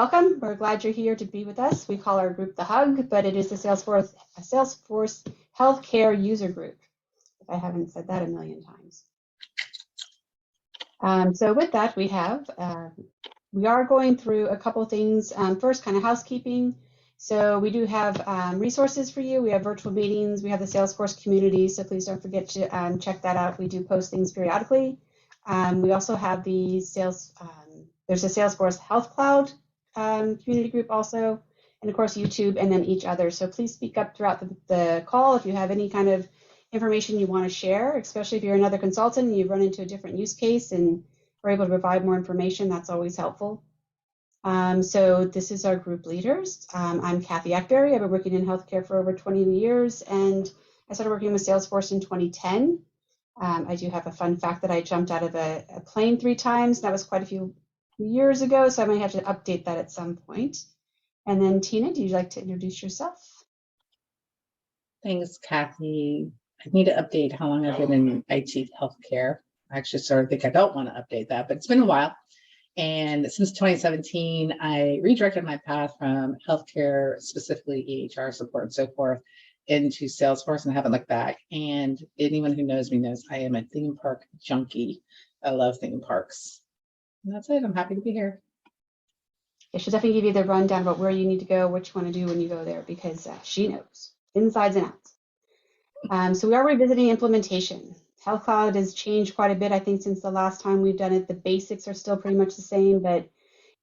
Welcome. We're glad you're here to be with us. We call our group the Hug, but it is the Salesforce Healthcare User Group, if I haven't said that a million times. So with that, we are going through a couple things. First, kind of housekeeping. So we do have resources for you. We have virtual meetings. We have the Salesforce community, so please don't forget to check that out. We do post things periodically. We also have there's a Salesforce Health Cloud community group also, and of course YouTube, and then each other. So please speak up throughout the call if you have any kind of information you want to share, especially if you're another consultant and you've run into a different use case and are able to provide more information. That's always helpful. So this is our group leaders. I'm Kathy Ackberry. I've been working in healthcare for over 20 years, and I started working with Salesforce in 2010. I do have a fun fact that I jumped out of a plane 3 times. That was quite a few years ago, so I might have to update that at some point. And then Tina, do you like to introduce yourself? Thanks, Kathy. I need to update how long I've been in IT healthcare. I actually sort of think I don't want to update that, but it's been a while. And since 2017, I redirected my path from healthcare, specifically EHR support and so forth, into Salesforce, and I haven't looked back. And anyone who knows me knows I am a theme park junkie. I love theme parks. And that's it. I'm happy to be here. I should definitely give you the rundown about where you need to go, what you want to do when you go there, because she knows insides and outs. So we are revisiting implementation. Health Cloud has changed quite a bit, I think, since the last time we've done it. The basics are still pretty much the same, but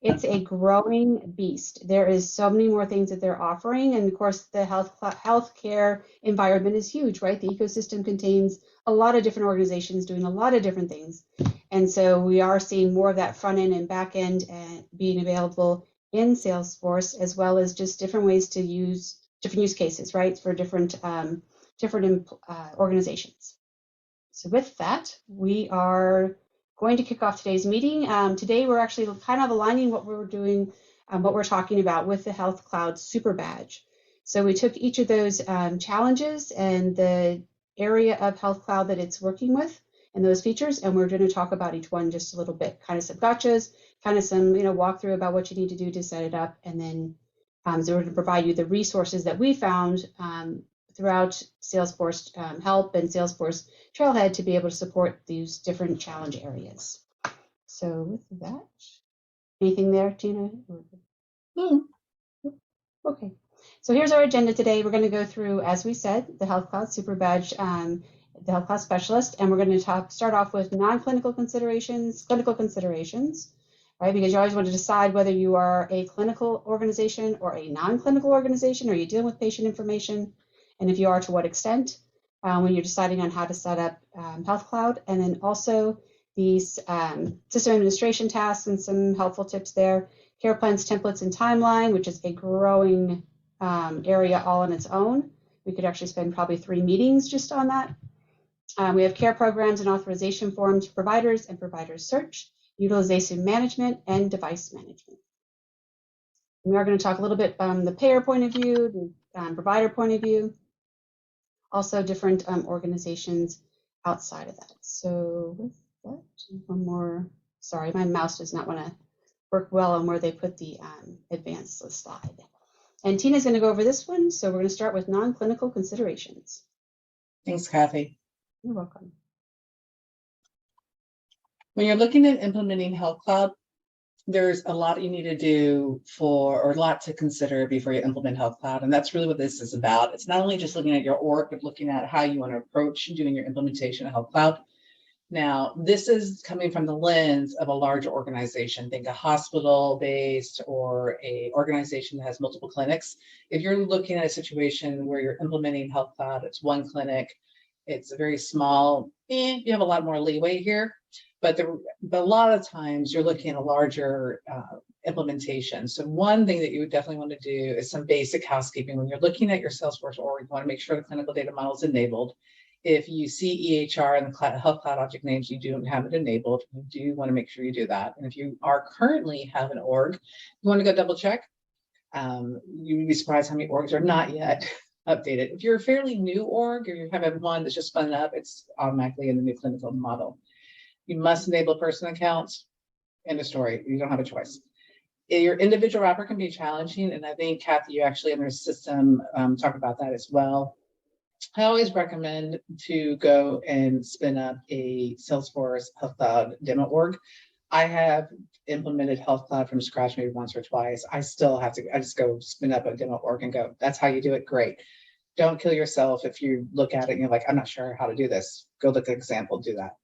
it's a growing beast. There is so many more things that they're offering, and of course, the healthcare environment is huge, right? The ecosystem contains a lot of different organizations doing a lot of different things, and so we are seeing more of that front end and back end being available in Salesforce, as well as just different ways to use different use cases, right, for different organizations. So with that, we are going to kick off today's meeting. Today, we're actually kind of aligning what we're doing, what we're talking about with the Health Cloud Super Badge. So we took each of those challenges and the area of Health Cloud that it's working with and those features, and we're going to talk about each one just a little bit, kind of some gotchas, kind of some walkthrough about what you need to do to set it up, and then so we're going to provide you the resources that we found throughout Salesforce Help and Salesforce Trailhead to be able to support these different challenge areas. So with that, anything there, Tina? Okay. So here's our agenda today. We're going to go through, as we said, the Health Cloud Super Badge, the Health Cloud Specialist, and we're going to start off with non-clinical considerations, clinical considerations, right? Because you always want to decide whether you are a clinical organization or a non-clinical organization, or you're dealing with patient information, and if you are, to what extent, when you're deciding on how to set up Health Cloud. And then also these system administration tasks and some helpful tips there. Care plans, templates, and timeline, which is a growing area all on its own. We could actually spend probably 3 meetings just on that. We have care programs and authorization forms for providers and provider search, utilization management, and device management. We are going to talk a little bit from the payer point of view, the provider point of view, also different organizations outside of that. So with that, one more, sorry, my mouse does not want to work well on where they put the advanced slide. And Tina's going to go over this one, so we're going to start with non-clinical considerations. Thanks, Kathy. You're welcome. When you're looking at implementing Health Cloud, there's a lot you need to do or a lot to consider before you implement Health Cloud. And that's really what this is about. It's not only just looking at your org, but looking at how you want to approach doing your implementation of Health Cloud. Now, this is coming from the lens of a larger organization. Think a hospital-based or a organization that has multiple clinics. If you're looking at a situation where you're implementing Health Cloud, it's one clinic, it's a very small, you have a lot more leeway here. But a lot of times you're looking at a larger implementation. So one thing that you would definitely want to do is some basic housekeeping. When you're looking at your Salesforce org, you want to make sure the clinical data model is enabled. If you see EHR and the Health Cloud object names, you don't have it enabled. You do want to make sure you do that. And if you are currently have an org, you want to go double check. You would be surprised how many orgs are not yet updated. If you're a fairly new org or you have one that's just spun up, it's automatically in the new clinical model. You must enable person accounts. End of story. You don't have a choice. Your individual wrapper can be challenging, and I think, Kathy, you actually in your system talk about that as well. I always recommend to go and spin up a Salesforce Health Cloud demo org. I have implemented Health Cloud from scratch maybe once or twice. I still have to, I just go spin up a demo org and go, that's how you do it, great. Don't kill yourself if you look at it and you're like, I'm not sure how to do this. Go look at an example, do that.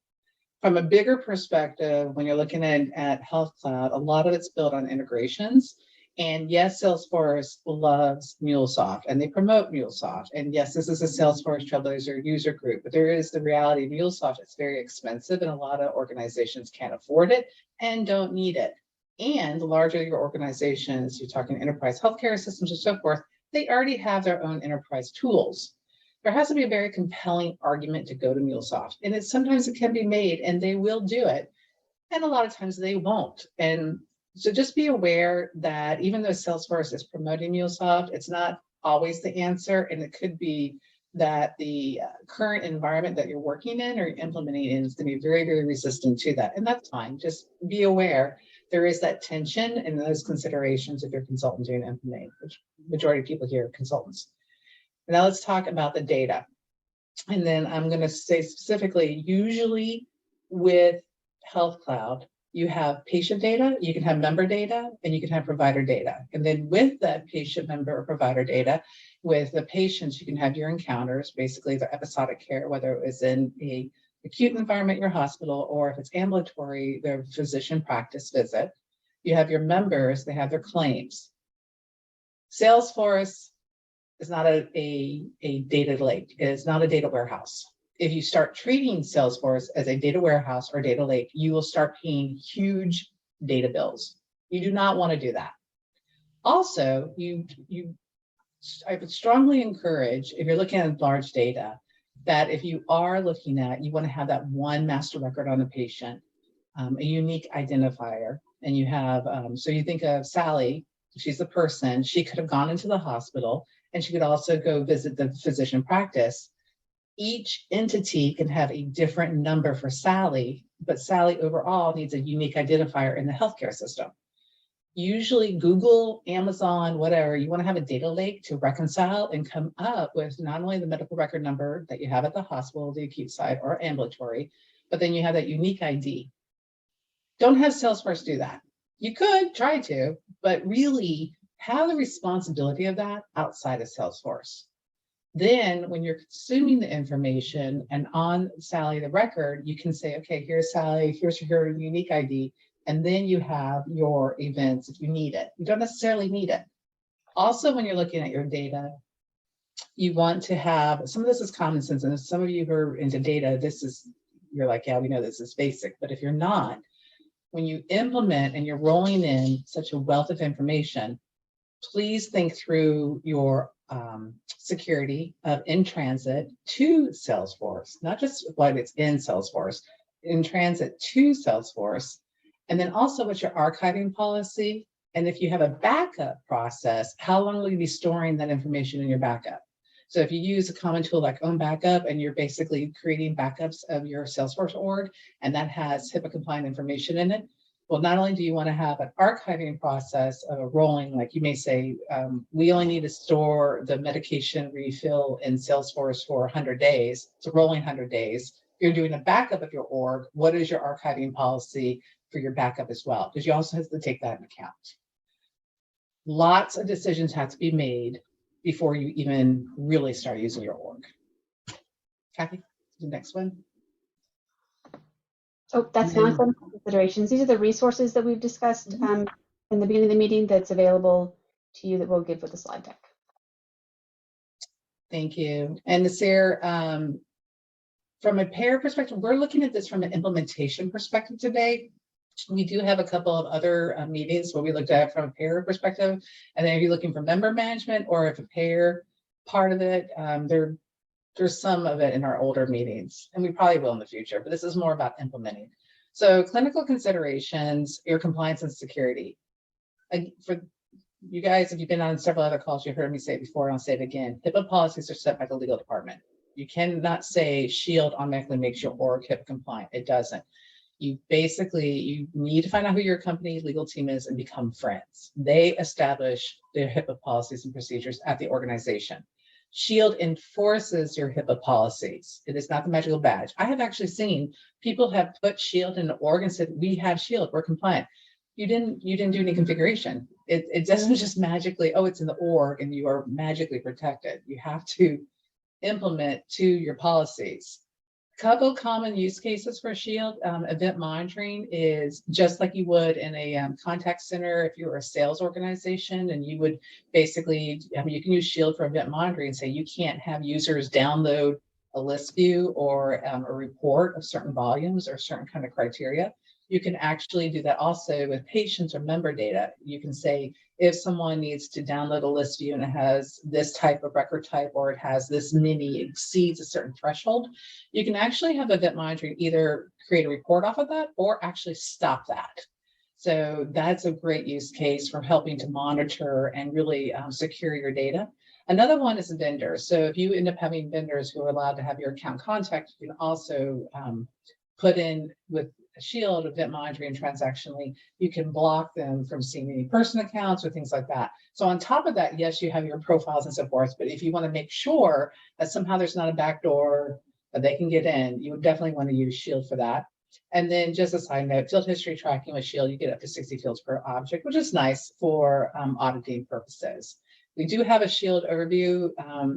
From a bigger perspective, when you're looking at Health Cloud, a lot of it's built on integrations. And yes, Salesforce loves MuleSoft and they promote MuleSoft. And yes, this is a Salesforce Trailblazer user group, but there is the reality of MuleSoft. It's very expensive and a lot of organizations can't afford it and don't need it. And the larger your organizations, you're talking enterprise healthcare systems and so forth, they already have their own enterprise tools. There has to be a very compelling argument to go to MuleSoft. And sometimes it can be made and they will do it. And a lot of times they won't. And so just be aware that even though Salesforce is promoting MuleSoft, it's not always the answer. And it could be that the current environment that you're working in or implementing in is going to be very, very resistant to that. And that's fine. Just be aware there is that tension and those considerations if you're a consultant doing implementing, which majority of people here are consultants. Now let's talk about the data. And then I'm going to say specifically, usually with Health Cloud, you have patient data, you can have member data, and you can have provider data. And then with that patient, member, or provider data, with the patients, you can have your encounters, basically the episodic care, whether it was in a acute environment, your hospital, or if it's ambulatory, their physician practice visit. You have your members, they have their claims. Salesforce is not a data lake. It is not a data warehouse. If you start treating Salesforce as a data warehouse or data lake, you will start paying huge data bills. You do not want to do that. Also, I would strongly encourage, if you're looking at large data, that if you are looking at, you want to have that one master record on the patient, a unique identifier. And you have, so you think of Sally, she's the person, she could have gone into the hospital and she could also go visit the physician practice. Each entity can have a different number for Sally, but Sally overall needs a unique identifier in the healthcare system. Usually Google, Amazon, whatever, you want to have a data lake to reconcile and come up with not only the medical record number that you have at the hospital, the acute side or ambulatory, but then you have that unique ID. Don't have Salesforce do that. You could try to, but really have the responsibility of that outside of Salesforce. Then when you're consuming the information and on Sally, the record, you can say, okay, here's Sally, here's her unique ID. And then you have your events if you need it. You don't necessarily need it. Also, when you're looking at your data, you want to have, some of this is common sense. And some of you who are into data, you're like, yeah, we know this is basic. But if you're not, when you implement and you're rolling in such a wealth of information, please think through your security of in transit to Salesforce, not just what it's in Salesforce, in transit to Salesforce. And then also what's your archiving policy? And if you have a backup process, how long will you be storing that information in your backup? So if you use a common tool like OwnBackup and you're basically creating backups of your Salesforce org, and that has HIPAA compliant information in it, well, not only do you want to have an archiving process of a rolling, like you may say, we only need to store the medication refill in Salesforce for 100 days. It's a rolling 100 days. You're doing a backup of your org. What is your archiving policy for your backup as well? Because you also have to take that into account. Lots of decisions have to be made before you even really start using your org. Kathy, the next one. Oh, that's non-clinical considerations. These are the resources that we've discussed in the beginning of the meeting that's available to you that we'll give with the slide deck. Thank you. And Nasir, from a payer perspective, we're looking at this from an implementation perspective today. We do have a couple of other meetings where we looked at it from a payer perspective. And then if you're looking for member management or if a payer part of it, there's some of it in our older meetings, and we probably will in the future, but this is more about implementing. So clinical considerations, your compliance and security. For you guys, if you've been on several other calls, you've heard me say it before, and I'll say it again. HIPAA policies are set by the legal department. You cannot say Shield automatically makes your org HIPAA compliant. It doesn't. you need to find out who your company legal team is and become friends. They establish their HIPAA policies and procedures at the organization. Shield enforces your HIPAA policies. It is not the magical badge. I have actually seen people have put Shield in an org and said, we have Shield, we're compliant. You didn't do any configuration. It doesn't just magically, oh, it's in the org and you are magically protected. You have to implement to your policies. Couple common use cases for Shield. Event monitoring is just like you would in a contact center if you were a sales organization, and you would basically, you can use Shield for event monitoring and say you can't have users download a list view or a report of certain volumes or certain kind of criteria. You can actually do that also with patients or member data. You can say, if someone needs to download a list view and it has this type of record type, or it has this many, exceeds a certain threshold, you can actually have event monitoring either create a report off of that or actually stop that. So that's a great use case for helping to monitor and really secure your data. Another one is vendors. So if you end up having vendors who are allowed to have your account contact, you can also put in with Shield event monitoring transactionally, you can block them from seeing any person accounts or things like that. So on top of that, yes, you have your profiles and so forth, but if you want to make sure that somehow there's not a backdoor that they can get in, you would definitely want to use Shield for that. And then just a side note, field history tracking with Shield, you get up to 60 fields per object, which is nice for auditing purposes. We do have a Shield overview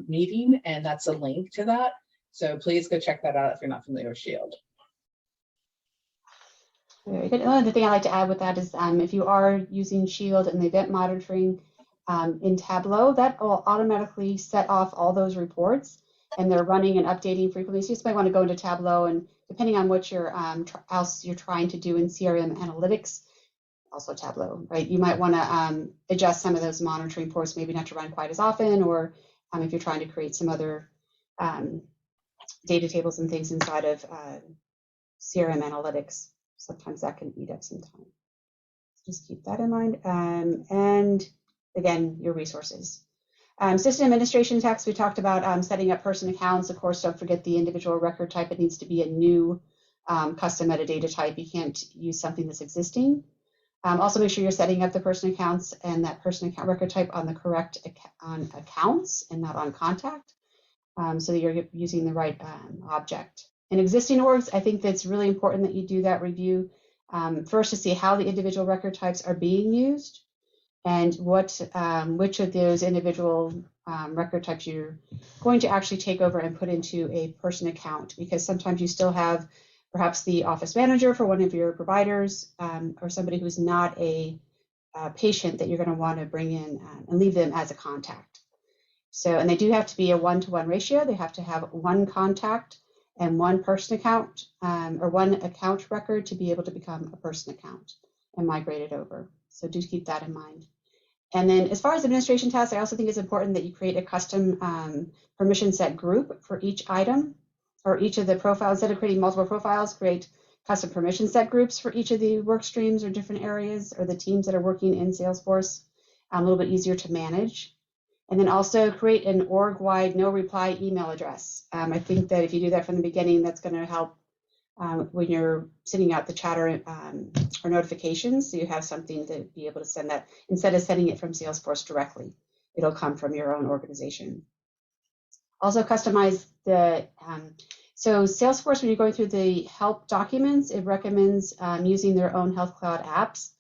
meeting, and that's a link to that. So please go check that out if you're not familiar with Shield. Very good. Another thing I like to add with that is if you are using Shield and the event monitoring in Tableau, that will automatically set off all those reports, and they're running and updating frequently. So you just might want to go into Tableau, and depending on what else you're trying to do in CRM analytics, also Tableau, right? You might want to adjust some of those monitoring reports, maybe not to run quite as often, or if you're trying to create some other data tables and things inside of CRM analytics. Sometimes that can eat up some time. Just keep that in mind. And again, your resources. System administration tasks, we talked about setting up person accounts. Of course, don't forget the individual record type. It needs to be a new custom metadata type. You can't use something that's existing. Also, make sure you're setting up the person accounts and that person account record type on the correct on accounts and not on contact, so that you're using the right object. In existing orgs, I think that's really important that you do that review first to see how the individual record types are being used and which of those individual record types you're going to actually take over and put into a person account, because sometimes you still have perhaps the office manager for one of your providers or somebody who's not a patient that you're going to want to bring in and leave them as a contact. So, and they do have to be a 1-to-1 ratio. They have to have one contact and one person account or one account record to be able to become a person account and migrate it over. So do keep that in mind. And then as far as administration tasks, I also think it's important that you create a custom permission set group for each item or each of the profiles. Instead of creating multiple profiles, create custom permission set groups for each of the work streams or different areas or the teams that are working in Salesforce, a little bit easier to manage. And then also create an org-wide no reply email address. I think that if you do that from the beginning, that's going to help when you're sending out the chatter or notifications, so you have something to be able to send that instead of sending it from Salesforce directly. It'll come from your own organization. Also customize the, so Salesforce, when you're going through the help documents, it recommends using their own Health Cloud apps.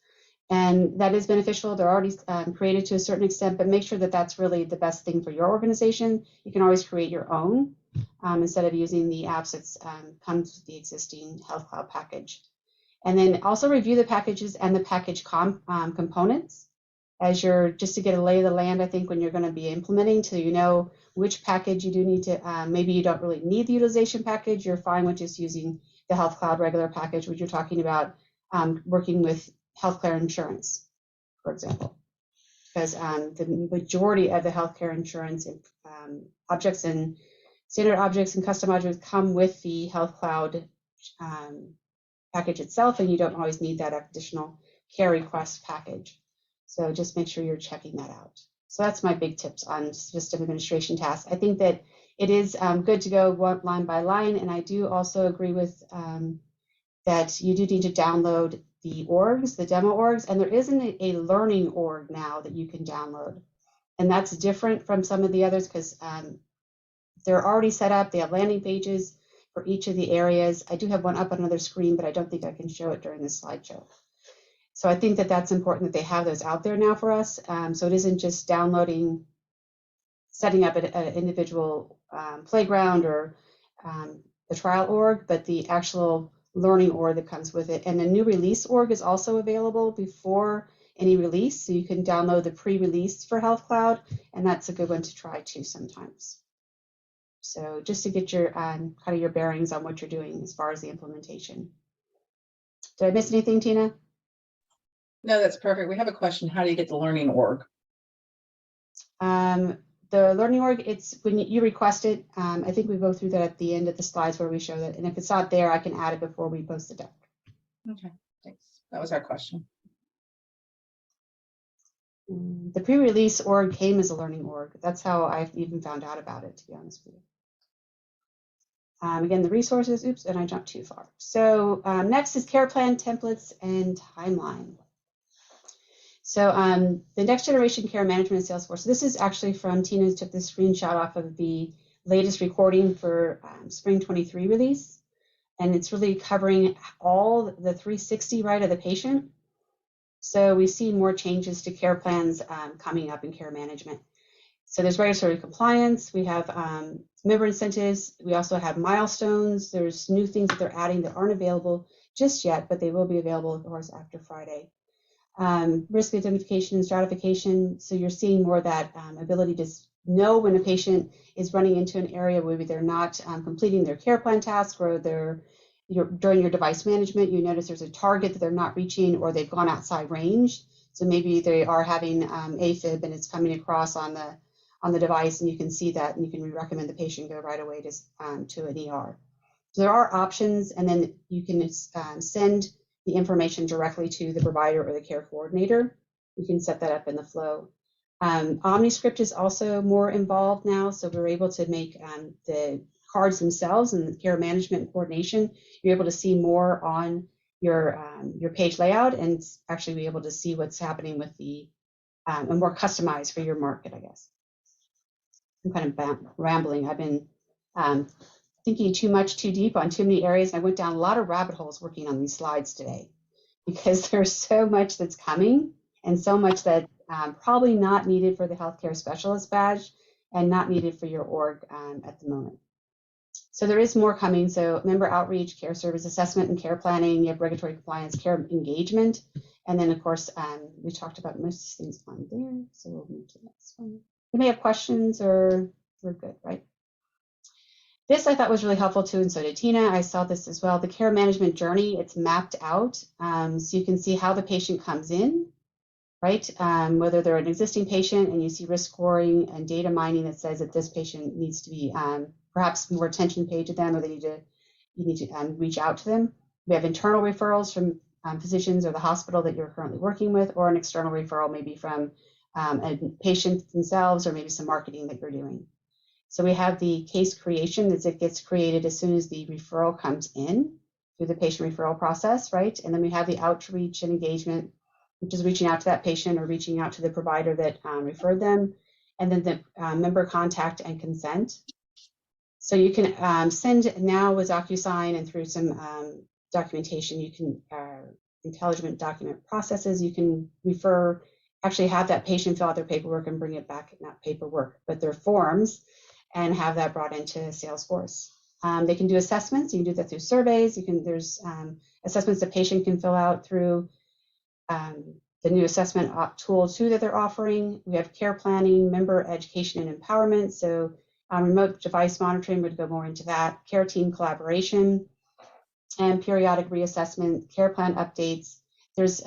And that is beneficial. They're already created to a certain extent, but make sure that that's really the best thing for your organization. You can always create your own instead of using the apps that comes with the existing Health Cloud package. And then also review the packages and the package components as you're, just to get a lay of the land, I think, when you're going to be implementing, so you know which package you do need to, maybe you don't really need the utilization package. You're fine with just using the Health Cloud regular package, which you're talking about working with healthcare insurance, for example, because the majority of the healthcare insurance objects and standard objects and custom objects come with the Health Cloud package itself, and you don't always need that additional care request package. So just make sure you're checking that out. So that's my big tips on system administration tasks. I think that it is good to go line by line, and I do also agree with that you do need to download the orgs, the demo orgs, and there isn't a learning org now that you can download. And that's different from some of the others because they're already set up. They have landing pages for each of the areas. I do have one up on another screen, but I don't think I can show it during this slideshow. So I think that that's important that they have those out there now for us. So it isn't just downloading, setting up an individual playground or the trial org, but the actual learning org that comes with it. And a new release org is also available before any release. So you can download the pre-release for Health Cloud, and that's a good one to try too sometimes. So just to get your kind of your bearings on what you're doing as far as the implementation. Did I miss anything, Tina? No, that's perfect. We have a question. How do you get the learning org? The learning org, it's when you request it. I think we go through that at the end of the slides where we show that. And if it's not there, I can add it before we post the deck. Okay, thanks. That was our question. The pre-release org came as a learning org. That's how I've even found out about it, to be honest with you. Again, the resources, oops, and I jumped too far. So next is care plan templates and timeline. So the next generation care management in Salesforce. This is actually from Tina, took this screenshot off of the latest recording for spring 23 release. And it's really covering all the 360 right of the patient. So we see more changes to care plans coming up in care management. So there's regulatory compliance. We have member incentives. We also have milestones. There's new things that they're adding that aren't available just yet, but they will be available, of course, after Friday. Risk identification and stratification. So you're seeing more of that ability to know when a patient is running into an area where they're not completing their care plan task, or during your device management, you notice there's a target that they're not reaching, or they've gone outside range. So maybe they are having AFib and it's coming across on the device, and you can see that, and you can recommend the patient go right away to an ER. So there are options, and then you can send the information directly to the provider or the care coordinator. You can set that up in the flow. OmniScript is also more involved now, so we're able to make the cards themselves and the care management and coordination. You're able to see more on your page layout and actually be able to see what's happening with the and more customized for your market, I guess. I'm kind of rambling. I've been thinking too much, too deep on too many areas. I went down a lot of rabbit holes working on these slides today because there's so much that's coming and so much that probably not needed for the healthcare specialist badge and not needed for your org at the moment. So there is more coming. So member outreach, care service assessment and care planning, you have regulatory compliance, care engagement. And then of course, we talked about most things on there. So we'll move to the next one. You may have questions, or we're good, right? This I thought was really helpful too, and so did Tina. I saw this as well. The care management journey, it's mapped out. So you can see how the patient comes in, right? Whether they're an existing patient, and you see risk scoring and data mining that says that this patient needs to be perhaps more attention paid to them, or you need to reach out to them. We have internal referrals from physicians or the hospital that you're currently working with, or an external referral maybe from a patient themselves, or maybe some marketing that you're doing. So we have the case creation as it gets created as soon as the referral comes in through the patient referral process, right? And then we have the outreach and engagement, which is reaching out to that patient or reaching out to the provider that referred them, and then the member contact and consent. So you can send now with DocuSign and through some documentation, you can intelligent document processes, you can refer, actually have that patient fill out their paperwork and bring it back, not paperwork, but their forms, and have that brought into Salesforce. They can do assessments. You can do that through surveys. There's assessments the patient can fill out through the new assessment tool too that they're offering. We have care planning, member education and empowerment. So remote device monitoring would go more into that. Care team collaboration and periodic reassessment, care plan updates. There's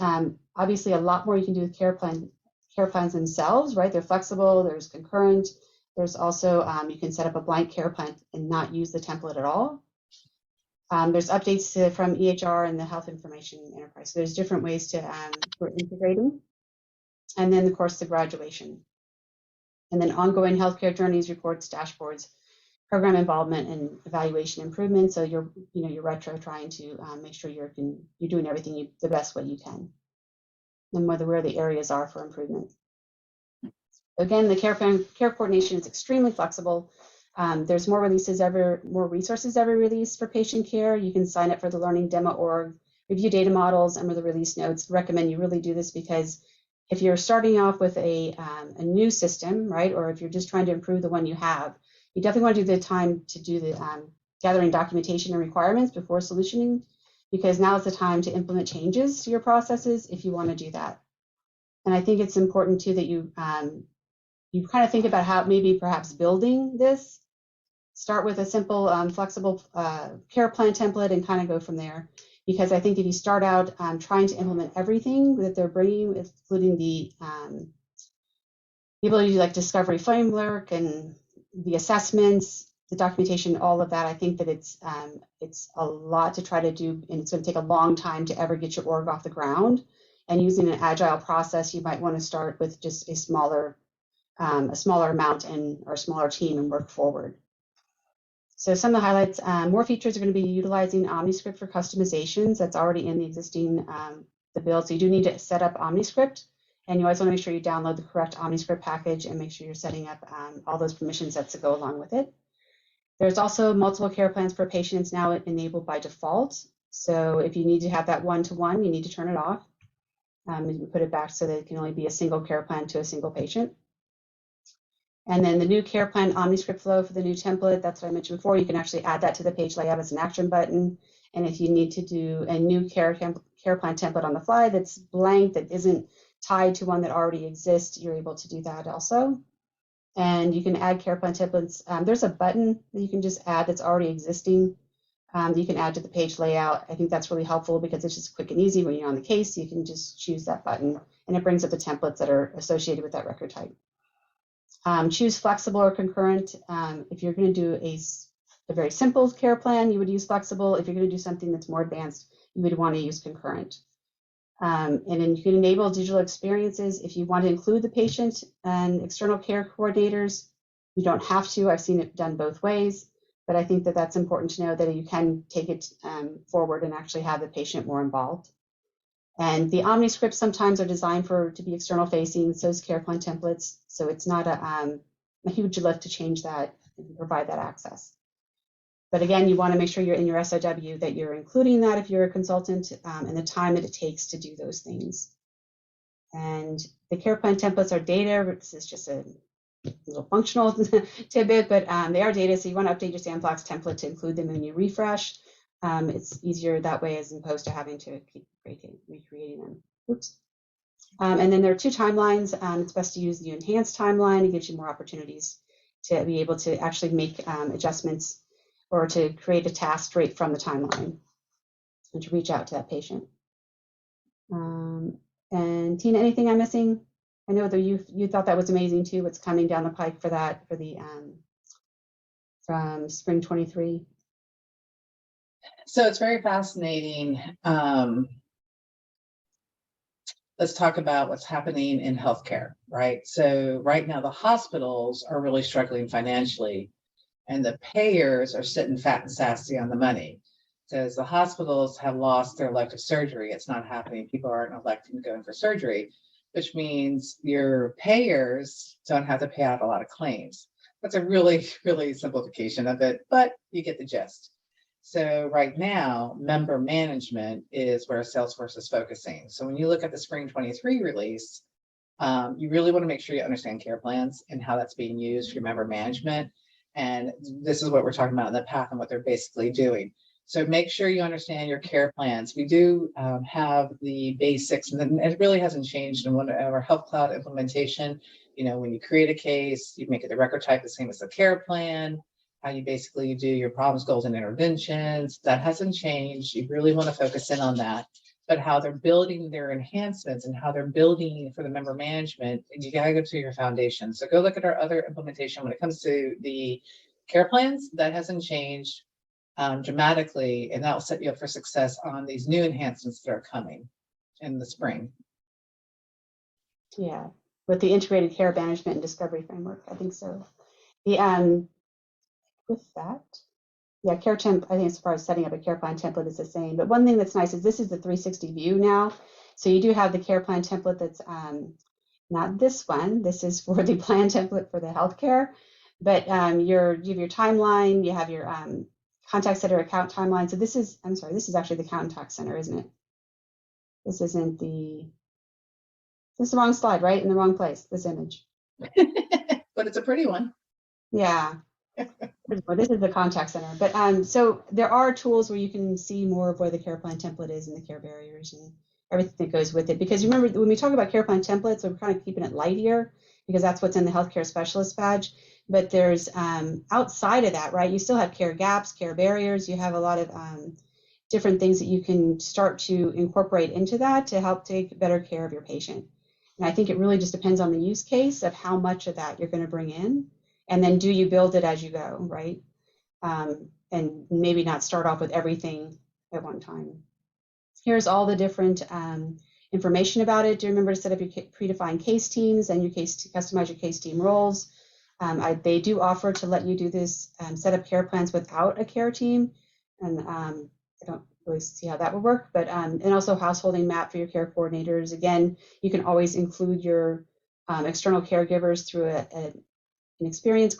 obviously a lot more you can do with care plans themselves, right? They're flexible. There's concurrent. There's also, you can set up a blank care plan and not use the template at all. There's updates from EHR and the Health Information Enterprise. So there's different ways for integrating. And then, of course, the graduation. And then ongoing healthcare journeys, reports, dashboards. program involvement and evaluation improvement. So you're retro trying to make sure you're doing everything the best way you can, and where the areas are for improvement. Again, the care coordination is extremely flexible. There's more resources every release for patient care. You can sign up for the Learning Demo org, review data models, and the release notes. Recommend you really do this, because if you're starting off with a new system, right, or if you're just trying to improve the one you have, you definitely want to do the time to do the gathering documentation and requirements before solutioning, because now is the time to implement changes to your processes if you want to do that. And I think it's important too that you kind of think about how maybe perhaps building this. Start with a simple, flexible care plan template and kind of go from there. Because I think if you start out trying to implement everything that they're bringing, including the ability to discovery framework and the assessments, the documentation, all of that, I think that it's a lot to try to do, and it's going to take a long time to ever get your org off the ground. And using an agile process, you might want to start with just a smaller amount or a smaller team and work forward. So some of the highlights, more features are going to be utilizing OmniScript for customizations. That's already in the existing the build. So you do need to set up OmniScript, and you always want to make sure you download the correct OmniScript package and make sure you're setting up all those permission sets that go along with it. There's also multiple care plans for patients now enabled by default. So if you need to have that one-to-one, you need to turn it off. You put it back so that it can only be a single care plan to a single patient. And then the new care plan OmniScript flow for the new template, that's what I mentioned before. You can actually add that to the page layout as an action button. And if you need to do a new care plan template on the fly that's blank, that isn't tied to one that already exists, you're able to do that also. And you can add care plan templates. There's a button that you can just add that's already existing. You can add to the page layout. I think that's really helpful because it's just quick and easy. When you're on the case, you can just choose that button, and it brings up the templates that are associated with that record type. Choose flexible or concurrent. If you're going to do a very simple care plan, you would use flexible. If you're going to do something that's more advanced, you would want to use concurrent. And then you can enable digital experiences. If you want to include the patient and external care coordinators, you don't have to. I've seen it done both ways, but I think that that's important to know, that you can take it forward and actually have the patient more involved. And the OmniScripts sometimes are designed to be external facing, so is care plan templates. So it's not a huge lift to change that and provide that access. But again, you want to make sure you're in your SOW that you're including that if you're a consultant, and the time that it takes to do those things. And the care plan templates are data. This is just a little functional tidbit, but they are data. So you want to update your Sandbox template to include them when you refresh. It's easier that way as opposed to having to keep recreating them. Oops. And then there are two timelines. It's best to use the enhanced timeline. It gives you more opportunities to be able to actually make adjustments or to create a task straight from the timeline and to reach out to that patient. And Tina, anything I'm missing? I know that you thought that was amazing too. What's coming down the pike for that, for the from spring 23? So it's very fascinating. Let's talk about what's happening in healthcare, right? So right now the hospitals are really struggling financially, and the payers are sitting fat and sassy on the money. Because the hospitals have lost their elective surgery. It's not happening. People aren't electing to go in for surgery, which means your payers don't have to pay out a lot of claims. That's a really, really simplification of it, but you get the gist. So right now, member management is where Salesforce is focusing. So when you look at the spring 23 release, you really want to make sure you understand care plans and how that's being used for your member management. And this is what we're talking about in the path and what they're basically doing. So make sure you understand your care plans. We do have the basics, and it really hasn't changed in one of our Health Cloud implementation. You know, when you create a case, you make it the record type the same as the care plan, how you basically do your problems, goals, and interventions. That hasn't changed. You really want to focus in on that. But how they're building their enhancements and how they're building for the member management, you got to go to your foundation. So go look at our other implementation when it comes to the care plans. That hasn't changed dramatically, and that will set you up for success on these new enhancements that are coming in the spring. Yeah, with the integrated care management and discovery framework, I think so. The with that. Yeah, care temp, I think as far as setting up a care plan template is the same. But one thing that's nice is this is the 360 view now. So you do have the care plan template that's not this one. This is for the plan template for the healthcare. But you have your timeline, you have your contact center account timeline. So this is, I'm sorry, this is actually the contact center, isn't it? This isn't the, this is the wrong slide, right? In the wrong place, this image. But it's a pretty one. Yeah. This is the contact center. But so there are tools where you can see more of where the care plan template is and the care barriers and everything that goes with it. Because remember, when we talk about care plan templates, we're kind of keeping it light here because that's what's in the healthcare specialist badge. But there's outside of that, right? You still have care gaps, care barriers. You have a lot of different things that you can start to incorporate into that to help take better care of your patient. And I think it really just depends on the use case of how much of that you're going to bring in. And then do you build it as you go, right? And maybe not start off with everything at one time. Here's all the different information about it. Do remember to set up your predefined case teams and your customize your case team roles. They do offer to let you do this, set up care plans without a care team. And I don't really see how that would work, but and also householding map for your care coordinators. Again, you can always include your external caregivers through an experience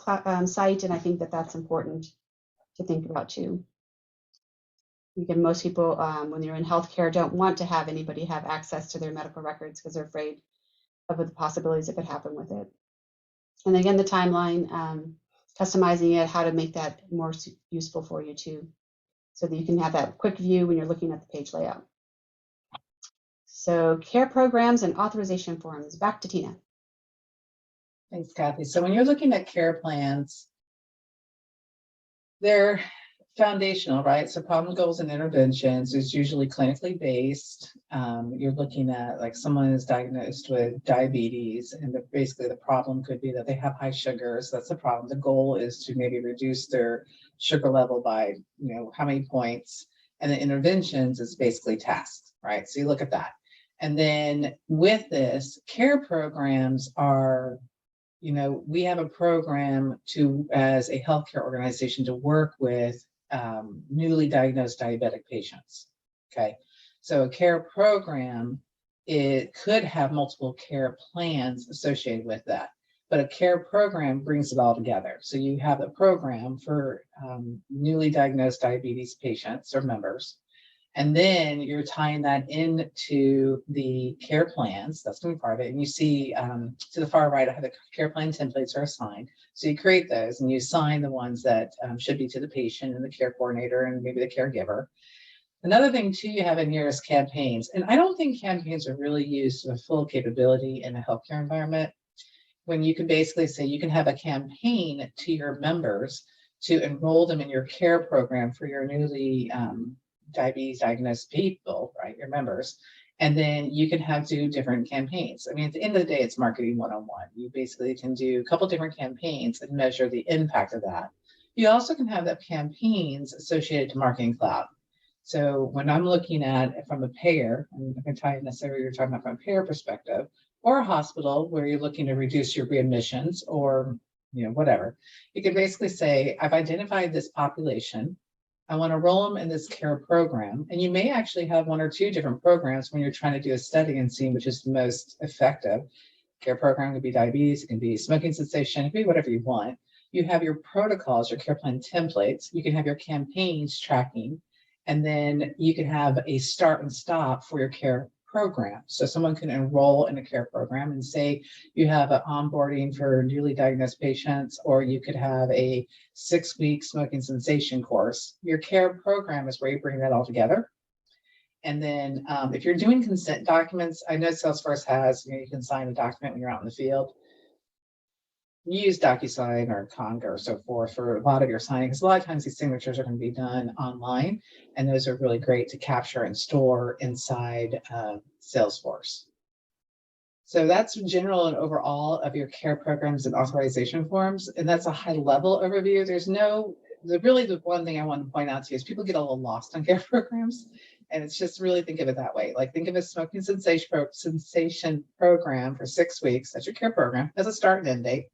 site, and I think that that's important to think about too. Again, most people, when they're in healthcare, don't want to have anybody have access to their medical records because they're afraid of the possibilities that could happen with it. And again, the timeline, customizing it, how to make that more useful for you too, so that you can have that quick view when you're looking at the page layout. So care programs and authorization forms. Back to Tina. Thanks, Kathy. So when you're looking at care plans, they're foundational, right? So problem goals and interventions is usually clinically based. You're looking at like someone is diagnosed with diabetes, and basically the problem could be that they have high sugars. That's the problem. The goal is to maybe reduce their sugar level by, how many points. And the interventions is basically tasks, right? So you look at that. And then with this, care programs are, we have a program as a healthcare organization to work with newly diagnosed diabetic patients. Okay, so a care program, it could have multiple care plans associated with that, but a care program brings it all together. So you have a program for newly diagnosed diabetes patients or members, and then you're tying that into the care plans. That's going to be part of it. And you see to the far right, I have the care plan templates are assigned. So you create those and you assign the ones that should be to the patient and the care coordinator and maybe the caregiver. Another thing too you have in here is campaigns. And I don't think campaigns are really used to full capability in a healthcare environment, when you can basically say you can have a campaign to your members to enroll them in your care program for your newly diabetes diagnosed people, right, your members, and then you can do different campaigns. I mean, at the end of the day, it's marketing 101. You basically can do a couple different campaigns and measure the impact of that. You also can have campaigns associated to Marketing Cloud. So when I'm looking at it from a payer, I'm not going to tie in necessarily you're talking about from a payer perspective, or a hospital where you're looking to reduce your readmissions or whatever, you can basically say, I've identified this population. I want to enroll them in this care program. And you may actually have one or two different programs when you're trying to do a study and see which is the most effective. Care program could be diabetes, it can be smoking cessation, it can be whatever you want. You have your protocols, your care plan templates. You can have your campaigns tracking, and then you can have a start and stop for your care program. So someone can enroll in a care program and say you have an onboarding for newly diagnosed patients, or you could have a 6-week smoking cessation course. Your care program is where you bring that all together. And then if you're doing consent documents, I know Salesforce has, you can sign a document when you're out in the field. You use DocuSign or Conga or so forth for a lot of your signing, because a lot of times these signatures are going to be done online, and those are really great to capture and store inside Salesforce. So that's general and overall of your care programs and authorization forms, and that's a high-level overview. Really the one thing I want to point out to you is people get a little lost on care programs, and it's just really think of it that way. Like think of a smoking cessation program for 6 weeks. That's your care program. That's a start and end date.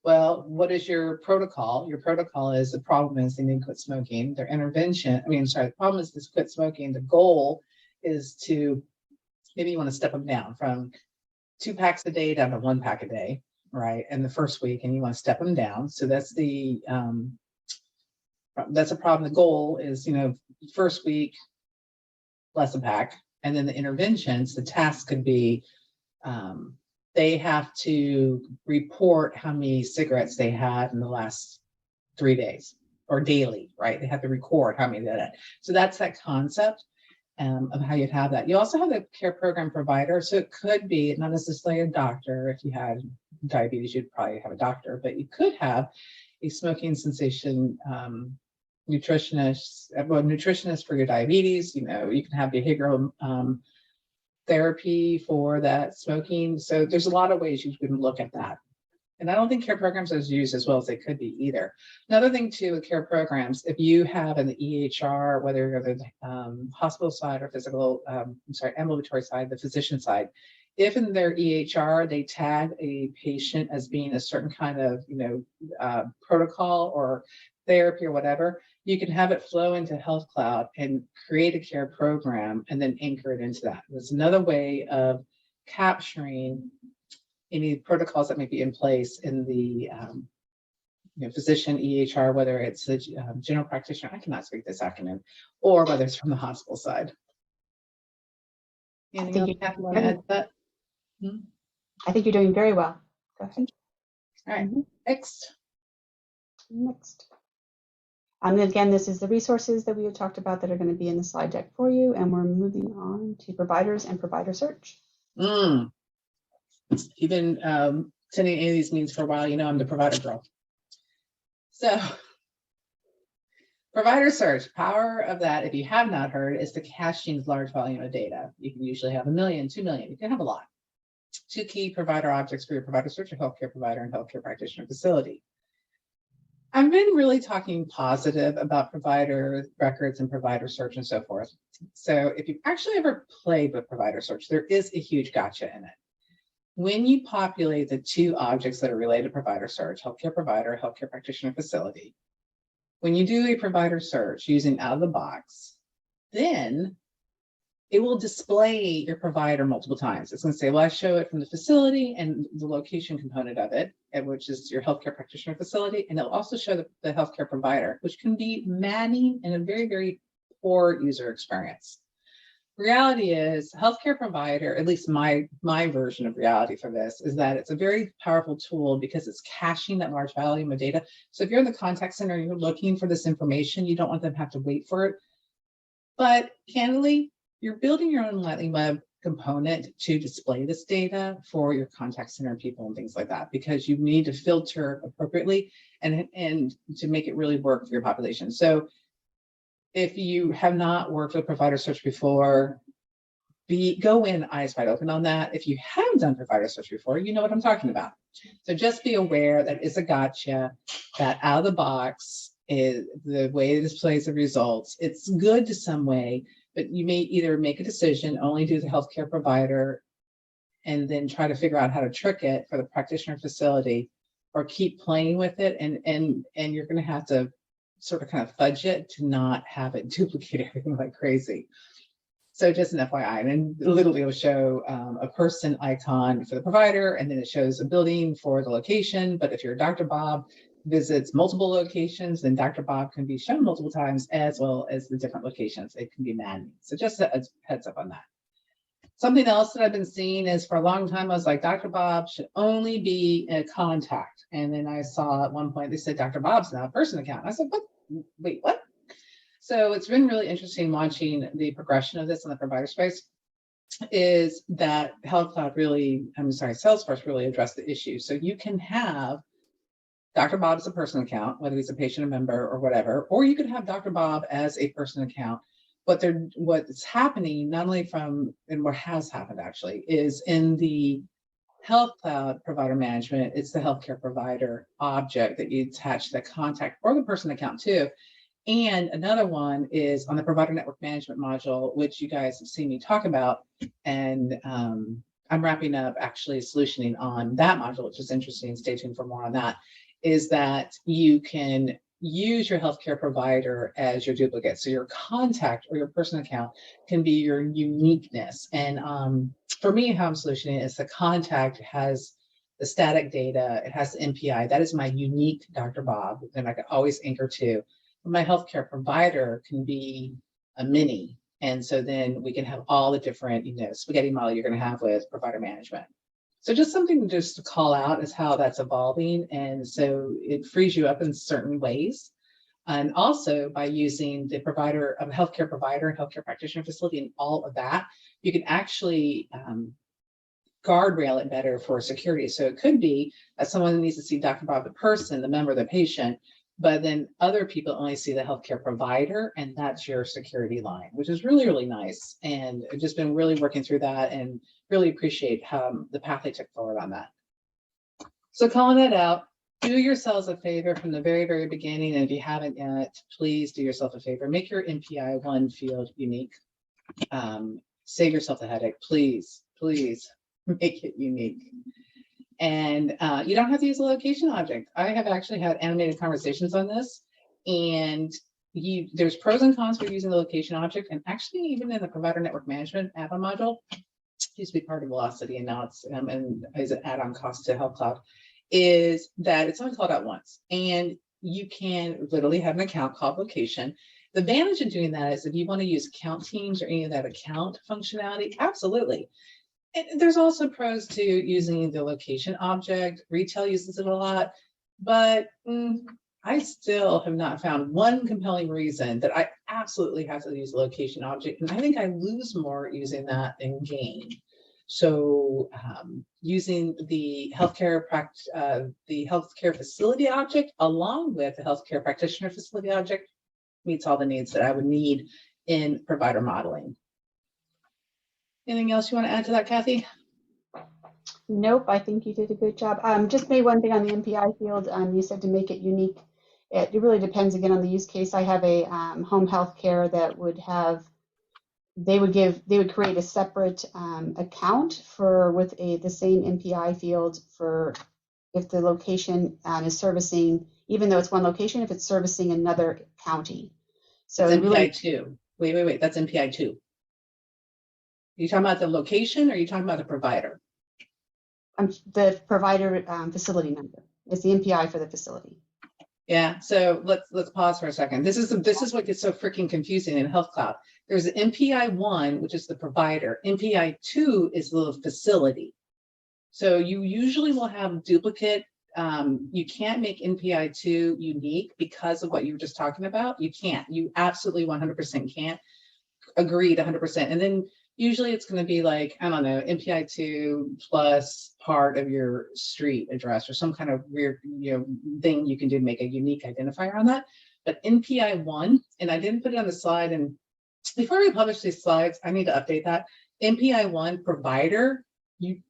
Well, what is your protocol? Your protocol is the problem is they need to quit smoking. Their intervention, the problem is to quit smoking. The goal is to, maybe you want to step them down from 2 packs a day down to 1 pack a day, right? In the first week, and you want to step them down. So that's a problem. The goal is, first week, less a pack. And then the interventions, the task could be, they have to report how many cigarettes they had in the last 3 days or daily, right? They have to record how many they had. So that's that concept of how you'd have that. You also have the care program provider. So it could be not necessarily a doctor. If you had diabetes, you'd probably have a doctor, but you could have a smoking cessation nutritionist for your diabetes. You can have behavioral therapy for that smoking. So there's a lot of ways you can look at that. And I don't think care programs are used as well as they could be either. Another thing too with care programs, if you have an EHR, whether you're the hospital side or ambulatory side, the physician side, if in their EHR they tag a patient as being a certain kind of protocol or therapy or whatever, you can have it flow into Health Cloud and create a care program and then anchor it into that. There's another way of capturing any protocols that may be in place in the physician EHR, whether it's a general practitioner, I cannot speak this acronym, or whether it's from the hospital side. Anything else you want to add to that? I think you're doing very well. Go ahead. All right, Next. And again, this is the resources that we had talked about that are going to be in the slide deck for you. And we're moving on to providers and provider search. You've been attending any of these meetings for a while, I'm the provider girl. So provider search, power of that, if you have not heard, is the caching large volume of data. You can usually have 1 million, 2 million, you can have a lot. 2 key provider objects for your provider search: a healthcare provider and healthcare practitioner facility. I've been really talking positive about provider records and provider search and so forth. So if you've actually ever played with provider search, there is a huge gotcha in it. When you populate the 2 objects that are related to provider search, healthcare provider, healthcare practitioner facility, when you do a provider search using out of the box, then it will display your provider multiple times. It's going to say, well, I show it from the facility and the location component of it, which is your healthcare practitioner facility. And it'll also show the healthcare provider, which can be maddening and a very, very poor user experience. Reality is healthcare provider, at least my version of reality for this, is that it's a very powerful tool because it's caching that large volume of data. So if you're in the contact center and you're looking for this information, you don't want them to have to wait for it. But candidly, you're building your own Lightning Web component to display this data for your contact center people and things like that, because you need to filter appropriately and to make it really work for your population. So if you have not worked with provider search before, go in eyes wide open on that. If you have done provider search before, you know what I'm talking about. So just be aware that it's a gotcha, that out of the box is the way it displays the results. It's good to some way, but you may either make a decision, only do the healthcare provider, and then try to figure out how to trick it for the practitioner facility, or keep playing with it, and you're going to have to sort of kind of fudge it to not have it duplicate everything like crazy. So just an FYI, and then literally it'll show a person icon for the provider, and then it shows a building for the location. But if your Dr. Bob visits multiple locations, then Dr. Bob can be shown multiple times, as well as the different locations. It can be maddening. So just a heads up on that. Something else that I've been seeing is, for a long time, I was like, Dr. Bob should only be a contact. And then I saw at one point, they said, Dr. Bob's now a person account. I said, what? Wait, what? So it's been really interesting watching the progression of this in the provider space. Is that Salesforce really addressed the issue. So you can have Dr. Bob as a person account, whether he's a patient or member or whatever, or you could have Dr. Bob as a person account. What's happening, not only and what has happened actually, is in the Health Cloud provider management, it's the healthcare provider object that you attach to the contact or the person account too. And another one is on the provider network management module, which you guys have seen me talk about and I'm wrapping up actually solutioning on that module, which is interesting. Stay tuned for more on that. Is that you can use your healthcare provider as your duplicate. So your contact or your personal account can be your uniqueness. And for me, how I'm solutioning is the contact has the static data, it has the MPI. That is my unique Dr. Bob, and I can always anchor to. My healthcare provider can be a mini. And so then we can have all the different, spaghetti model you're going to have with provider management. So just something just to call out is how that's evolving. And so it frees you up in certain ways. And also by using the provider of healthcare provider and healthcare practitioner facility and all of that, you can actually guardrail it better for security. So it could be that someone needs to see Dr. Bob, the person, the member, the patient, but then other people only see the healthcare provider, and that's your security line, which is really, really nice. And I've just been really working through that and really appreciate the path they took forward on that. So calling that out, do yourselves a favor from the very, very beginning. And if you haven't yet, please do yourself a favor. Make your MPI one field unique. Save yourself the headache. Please, please make it unique. And you don't have to use a location object. I have actually had animated conversations on this, and there's pros and cons for using the location object. And actually, even in the provider network management add-on module, used to be part of Velocity, and now it's and is an add-on cost to Health Cloud, is that it's only called out once, and you can literally have an account called location. The advantage of doing that is if you want to use account teams or any of that account functionality, absolutely. And there's also pros to using the location object. Retail uses it a lot, but I still have not found one compelling reason that I absolutely have to use the location object. And I think I lose more using that than gain. So using the healthcare facility object along with the healthcare practitioner facility object meets all the needs that I would need in provider modeling. Anything else you want to add to that, Kathy? Nope, I think you did a good job. Just maybe one thing on the MPI field. You said to make it unique. It really depends again on the use case. I have a home health care that would have, they would create a separate account with the same MPI field for if the location is servicing, even though it's one location, if it's servicing another county. So it's MPI really, 2. Wait, that's MPI 2. Are you talking about the location or are you talking about the provider? The provider facility number. It's the MPI for the facility. Yeah, so let's pause for a second. This is what gets so freaking confusing in Health Cloud. There's an MPI 1, which is the provider. MPI 2 is the facility. So you usually will have duplicate. You can't make MPI 2 unique because of what you were just talking about. You can't. You absolutely 100% can't. Agreed 100%. And then usually it's going to be like, I don't know, MPI 2 plus part of your street address or some kind of weird thing you can do to make a unique identifier on that. But MPI 1, and I didn't put it on the slide, and before we publish these slides, I need to update that. MPI 1 provider, you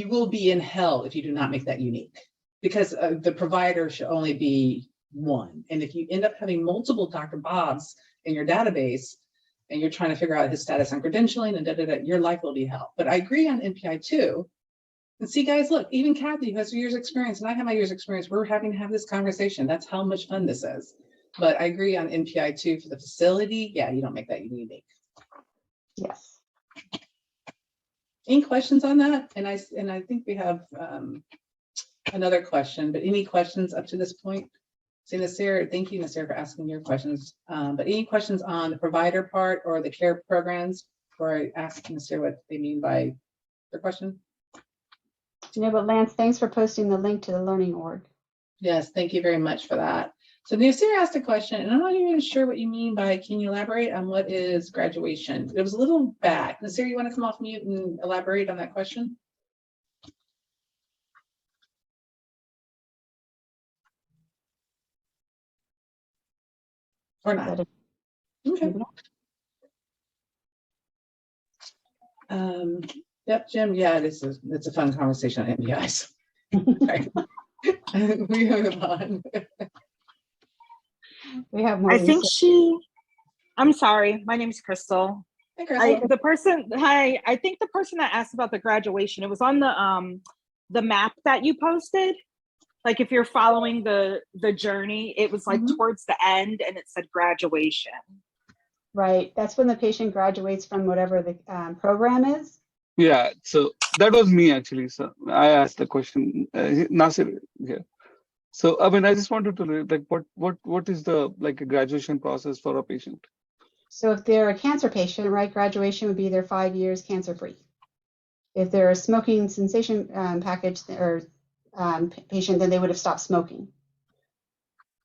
will be in hell if you do not make that unique, because the provider should only be one. And if you end up having multiple Dr. Bobs in your database, and you're trying to figure out his status on credentialing and your life will be hell. But I agree on MPI 2. And see, guys, look, even Kathy, who has years experience, and I have my years experience, we're having to have this conversation. That's how much fun this is. But I agree on MPI 2 for the facility. Yeah, you don't make that unique. Yes. Any questions on that? And I think we have another question, but any questions up to this point? So Nasir, thank you, Nasir, for asking your questions. But any questions on the provider part or the care programs before I ask Nasir what they mean by their question? But Lance, thanks for posting the link to the learning org. Yes, thank you very much for that. So Nasir asked a question, and I'm not even sure what you mean by, can you elaborate on what is graduation? It was a little bad. Nasir, you want to come off mute and elaborate on that question? Or not? Okay. Yep, Jim. Yeah, it's a fun conversation on MPIs. Right. We move on. We have more. I think I'm sorry. My name is Crystal. Hey, Crystal. I think the person that asked about the graduation, it was on the map that you posted. Like if you're following the journey, it was like towards the end and it said graduation. Right. That's when the patient graduates from whatever the program is. Yeah. So that was me actually. So I asked the question, Nasir here. So I mean, I just wanted to like, what is the like a graduation process for a patient? So if they're a cancer patient, right, graduation would be their 5 years cancer-free. If they're a smoking cessation package or patient, then they would have stopped smoking.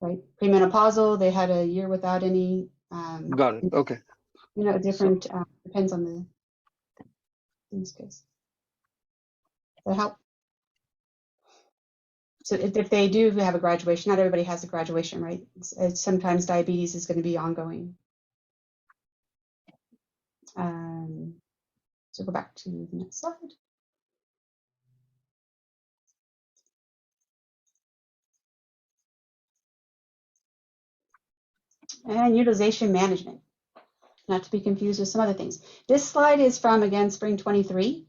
Right. Premenopausal, they had a year without any. Got it. Okay. You know, different depends on the in this case. Does that help? So if they do have a graduation, not everybody has a graduation, right? Sometimes diabetes is going to be ongoing. So go back to the next slide. And utilization management, not to be confused with some other things. This slide is from, again, spring 23.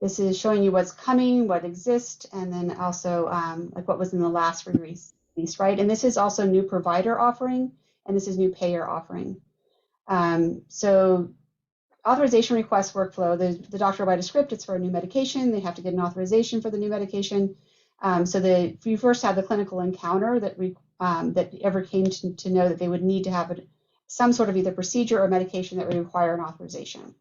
This is showing you what's coming, what exists, and then also like what was in the last release, right? And this is also new provider offering, and this is new payer offering. So authorization request workflow, the doctor will write a script, it's for a new medication, they have to get an authorization for the new medication. So you first have the clinical encounter that ever came to know that they would need to have some sort of either procedure or medication that would require an authorization.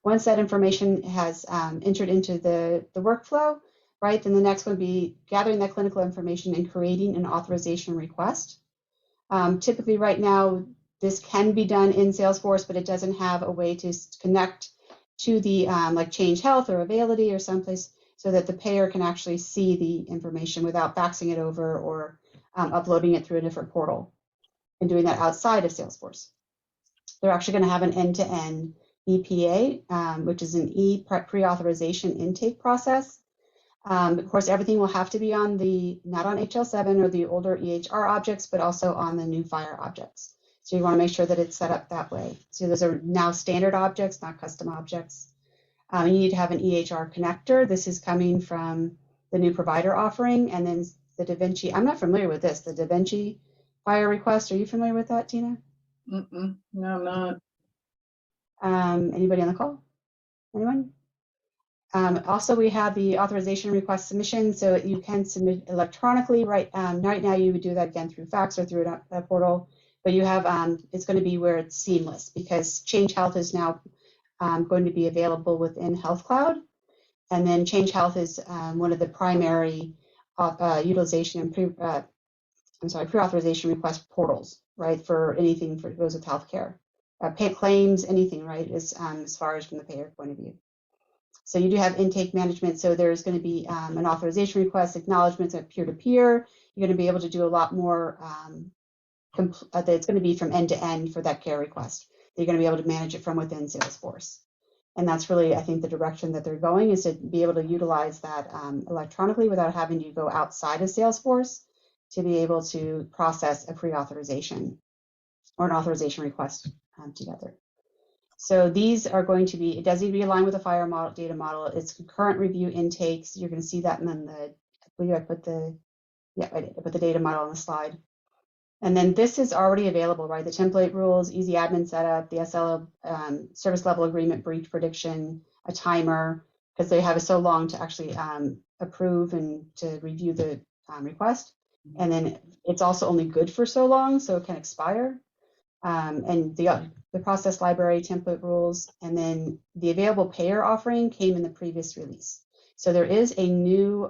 Once that information has entered into the workflow, right, then the next would be gathering that clinical information and creating an authorization request. Typically right now, this can be done in Salesforce, but it doesn't have a way to connect to the like Change Health or Availity or someplace so that the payer can actually see the information without faxing it over or uploading it through a different portal and doing that outside of Salesforce. They're actually going to have an end-to-end EPA, which is an pre-authorization intake process. Of course, everything will have to be on not on HL7 or the older EHR objects, but also on the new FHIR objects. So you want to make sure that it's set up that way. So those are now standard objects, not custom objects. You need to have an EHR connector. This is coming from the new provider offering. And then the DaVinci, I'm not familiar with this, the DaVinci FHIR request. Are you familiar with that, Tina? No, I'm not. Anybody on the call? Anyone? Also, we have the authorization request submission, so you can submit electronically. Right now, you would do that again through fax or through a portal, but you have it's going to be where it's seamless because Change Health is now going to be available within Health Cloud, and then Change Health is one of the primary utilization and pre-authorization request portals, right, for anything that goes with healthcare, pay claims, anything, right, as far as from the payer point of view. So you do have intake management. So there's going to be an authorization request, acknowledgments of peer-to-peer. You're going to be able to do a lot more. It's going to be from end to end for that care request. You're going to be able to manage it from within Salesforce. And that's really, I think, the direction that they're going is to be able to utilize that electronically without having to go outside of Salesforce to be able to process a pre-authorization or an authorization request together. So these are going to be, it does need to be aligned with the FHIR model, data model. It's concurrent review intakes. You're going to see that, and then I believe I put the data model on the slide. And then this is already available, right? The template rules, easy admin setup, the SL service level agreement breach prediction, a timer, because they have so long to actually approve and to review the request. And then it's also only good for so long, so it can expire. And the process library template rules, and then the available payer offering came in the previous release. So there is a new,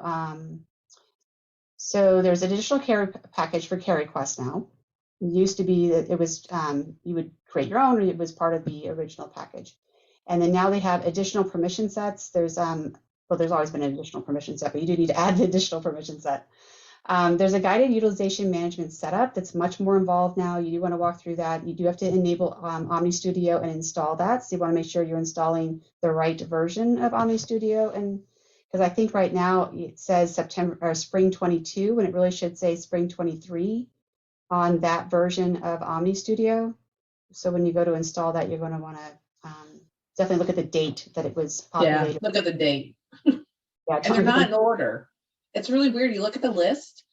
so there's additional care package for care requests now. It used to be that it was, you would create your own, or it was part of the original package. And then now they have additional permission sets. There's, well, there's always been an additional permission set, but you do need to add the additional permission set. There's a guided utilization management setup that's much more involved now. You do want to walk through that. You do have to enable Omni Studio and install that. So you want to make sure you're installing the right version of Omni Studio. And because I think right now it says September or spring 22, when it really should say spring 23 on that version of Omni Studio. So when you go to install that, you're going to want to definitely look at the date that it was Yeah, populated. look at the date. Yeah, And they're not in order. It's really weird. You look at the list,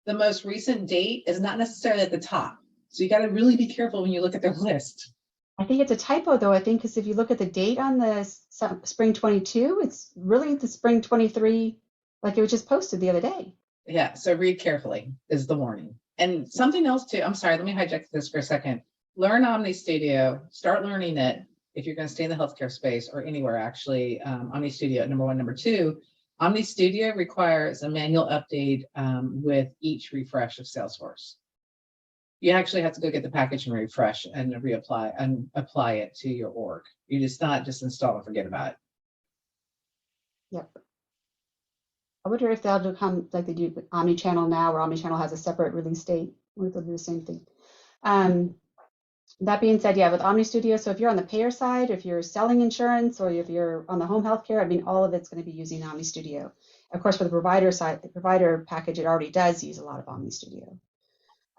the most recent date is not necessarily at the top. So you got to really be careful when you look at their list. I think it's a typo though, I think, because if you look at the date on the spring 22, it's really the spring 23, like it was just posted the other day. Yeah, so read carefully is the warning. And something else too, I'm sorry, let me hijack this for a second. Learn Omni Studio, start learning it if you're going to stay in the healthcare space or anywhere actually. Omni Studio, number one. Number two, Omni Studio requires a manual update with each refresh of Salesforce. You actually have to go get the package and refresh and reapply and apply it to your org. You just not just install and forget about it. Yep. I wonder if they'll become like they do with Omnichannel now, where Omnichannel has a separate release date. I wonder if they'll do the same thing. That being said, yeah, with Omni Studio, so if you're on the payer side, if you're selling insurance, or if you're on the home healthcare, I mean, all of it's going to be using Omni Studio. Of course, for the provider side, the provider package, it already does use a lot of Omni Studio.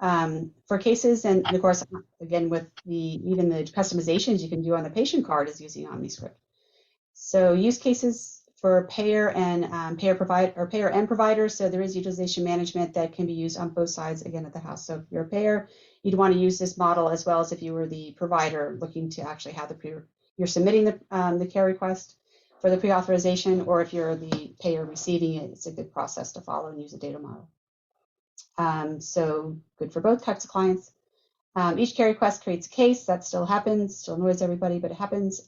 For cases, and of course, again, with even the customizations you can do on the patient card is using OmniScript. So use cases for payer and payer and provider. So there is utilization management that can be used on both sides again at the house. So if you're a payer, you'd want to use this model as well as if you were the provider looking to actually have you're submitting the care request for the pre-authorization, or if you're the payer receiving it, it's a good process to follow and use a data model. So good for both types of clients. Each care request creates a case. That still happens, still annoys everybody, but it happens.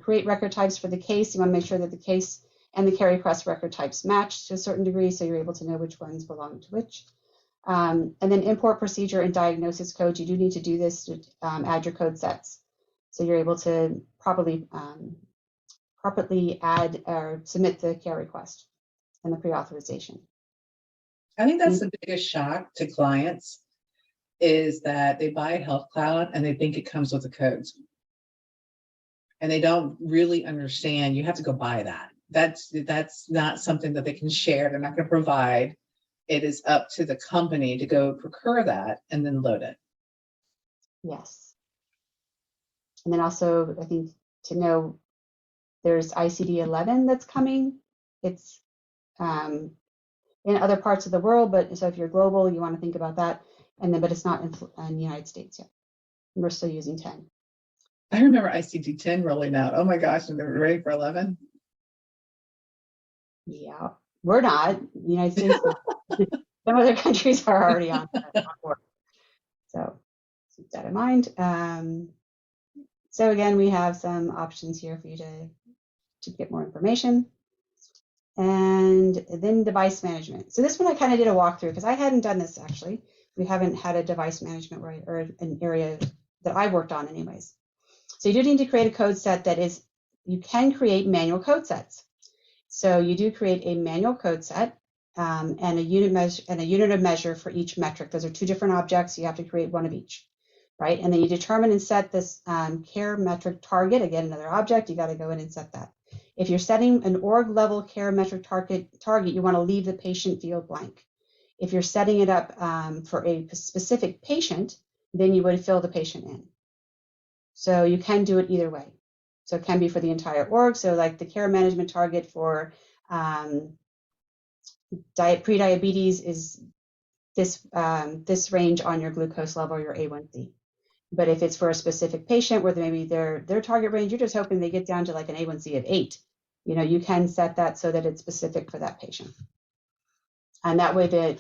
Create record types for the case. You want to make sure that the case and the care request record types match to a certain degree, so you're able to know which ones belong to which. And then import procedure and diagnosis codes. You do need to do this to add your code sets, so you're able to properly add or submit the care request and the pre-authorization. I think that's the biggest shock to clients is that they buy a health cloud and they think it comes with the codes. And they don't really understand you have to go buy that. That's not something that they can share. They're not going to provide. It is up to the company to go procure that and then load it. Yes. And then also, I think to know there's ICD-11 that's coming. It's in other parts of the world, but so if you're global, you want to think about that. And then, but it's not in the United States yet. We're still using 10. I remember ICD-10 rolling out. Oh my gosh, and they were ready for 11. Yeah, we're not. The United States, some other countries are already on board. So keep that in mind. So again, we have some options here for you to get more information. And then device management. So this one I kind of did a walkthrough because I hadn't done this actually. We haven't had a device management or an area that I worked on anyways. So you do need to create a code set that is, you can create manual code sets. So you do create a manual code set and a unit of measure for each metric. Those are two different objects. You have to create one of each, right? And then you determine and set this care metric target. Again, another object. You got to go in and set that. If you're setting an org level care metric target, you want to leave the patient field blank. If you're setting it up for a specific patient, then you would fill the patient in. So you can do it either way. So it can be for the entire org. So like the care management target for pre-diabetes is this range on your glucose level, your A1C. But if it's for a specific patient where maybe their target range, you're just hoping they get down to like an A1C of 8. You know, you can set that so that it's specific for that patient. And that way that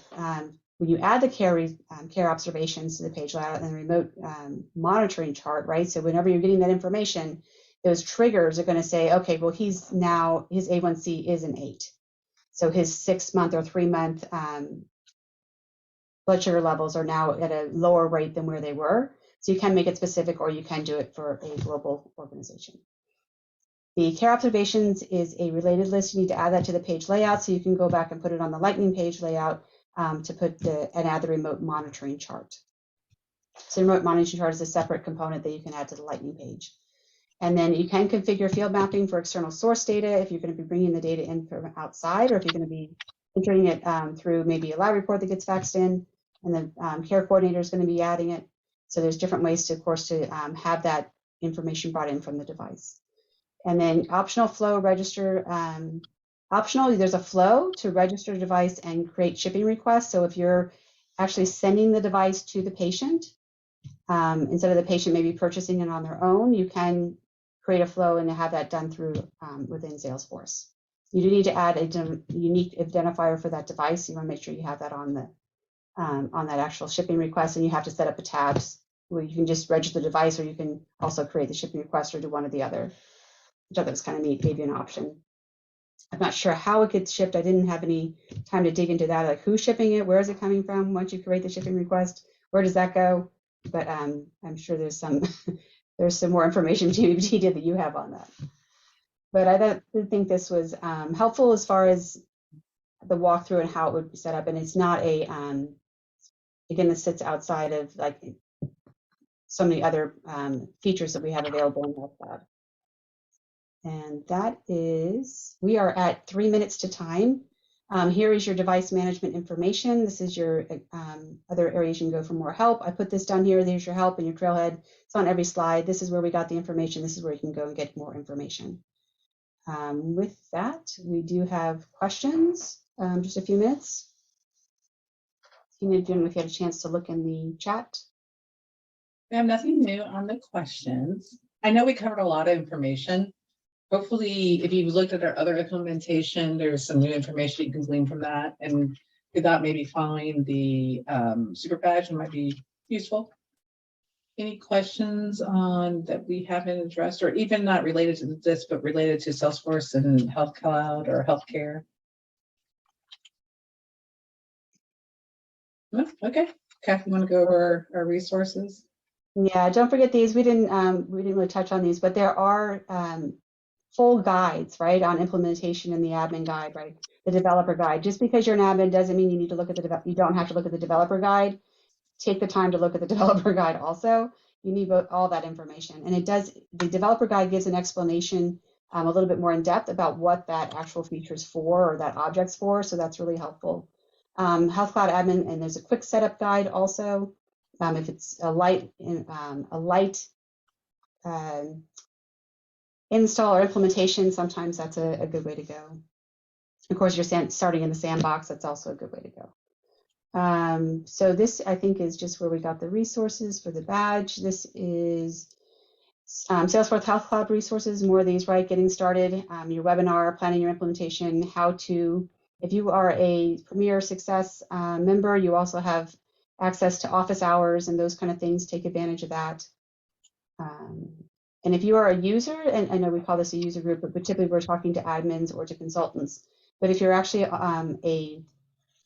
when you add the care observations to the page layout and the remote monitoring chart, right? So whenever you're getting that information, those triggers are going to say, okay, well, his A1C is an 8. So his 6-month or 3-month blood sugar levels are now at a lower rate than where they were. So you can make it specific, or you can do it for a global organization. The care observations is a related list. You need to add that to the page layout, so you can go back and put it on the Lightning page layout to add the remote monitoring chart. So the remote monitoring chart is a separate component that you can add to the Lightning page. And then you can configure field mapping for external source data if you're going to be bringing the data in from outside, or if you're going to be entering it through maybe a lab report that gets faxed in, and the care coordinator is going to be adding it. So there's different ways to, of course, to have that information brought in from the device. And then optional flow register, optional, there's a flow to register a device and create shipping requests. So if you're actually sending the device to the patient, instead of the patient maybe purchasing it on their own, you can create a flow and have that done through within Salesforce. You do need to add a unique identifier for that device. You want to make sure you have that on that actual shipping request, and you have to set up a tab where you can just register the device, or you can also create the shipping request or do one or the other, which I thought was kind of neat, gave you an option. I'm not sure how it gets shipped. I didn't have any time to dig into that, like who's shipping it, where is it coming from, once you create the shipping request, where does that go? But I'm sure there's some more information GPT that you have on that. But I did think this was helpful as far as the walkthrough and how it would be set up. And it's not a, again, this sits outside of like so many other features that we have available in Health Cloud. And that is, we are at 3 minutes to time. Here is your device management information. This is your other areas you can go for more help. I put this down here. There's your help and your trailhead. It's on every slide. This is where we got the information. This is where you can go and get more information. With that, we do have questions. Just a few minutes. If you had a chance to look in the chat. We have nothing new on the questions. I know we covered a lot of information. Hopefully, if you looked at our other implementation, there's some new information you can glean from that. And we thought maybe following the super badge might be useful. Any questions on that we haven't addressed, or even not related to this, but related to Salesforce and Health Cloud or healthcare? No? Okay. Kathy, you want to go over our resources? Yeah, don't forget these. We didn't really touch on these, but there are full guides, right, on implementation in the admin guide, right? The developer guide. Just because you're an admin doesn't mean you need to look at you don't have to look at the developer guide. Take the time to look at the developer guide also. You need all that information. And the developer guide gives an explanation a little bit more in depth about what that actual feature is for, or that object's for. So that's really helpful. Health Cloud admin, and there's a quick setup guide also. If it's a light install or implementation, sometimes that's a good way to go. Of course, you're starting in the sandbox, that's also a good way to go. So this, I think, is just where we got the resources for the badge. This is Salesforce Health Cloud resources, more of these, right? Getting started, your webinar, planning your implementation, how to, if you are a Premier Success member, you also have access to office hours and those kind of things. Take advantage of that. And if you are a user, and I know we call this a user group, but typically we're talking to admins or to consultants. But if you're actually a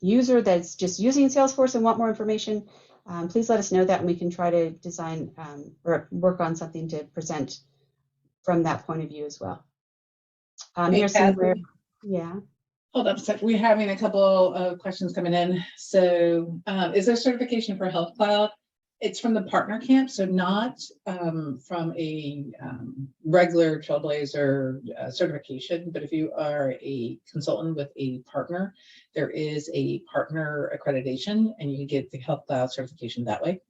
user that's just using Salesforce and want more information, please let us know that, and we can try to design or work on something to present from that point of view as well. Here's some where, yeah. Hold up a sec. We're having a couple of questions coming in. So is there certification for Health Cloud? It's from the partner camp, so not from a regular Trailblazer certification, but if you are a consultant with a partner, there is a partner accreditation and you can get the Health Cloud certification that way.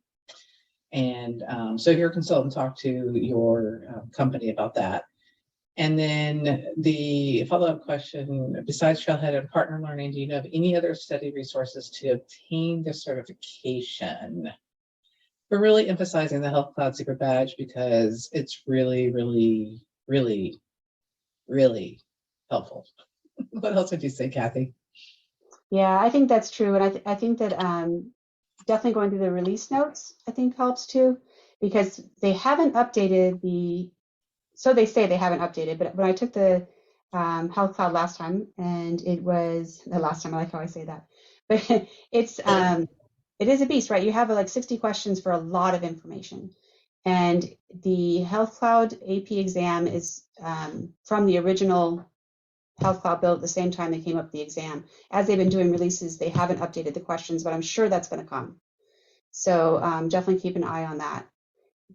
And so if you're a consultant, talk to your company about that. And then the follow-up question, besides Trailhead and Partner Learning, do you know of any other study resources to obtain the certification? We're really emphasizing the Health Cloud Super Badge because it's really, really, really, really helpful. What else would you say, Kathy? Yeah, I think that's true. And I think that definitely going through the release notes, I think helps too, because they haven't updated so they say they haven't updated, but when I took the Health Cloud last time, and it was the last time, I like how I say that, but it is a beast, right? You have like 60 questions for a lot of information. And the Health Cloud AP exam is from the original Health Cloud built at the same time they came up with the exam. As they've been doing releases, they haven't updated the questions, but I'm sure that's going to come. So definitely keep an eye on that.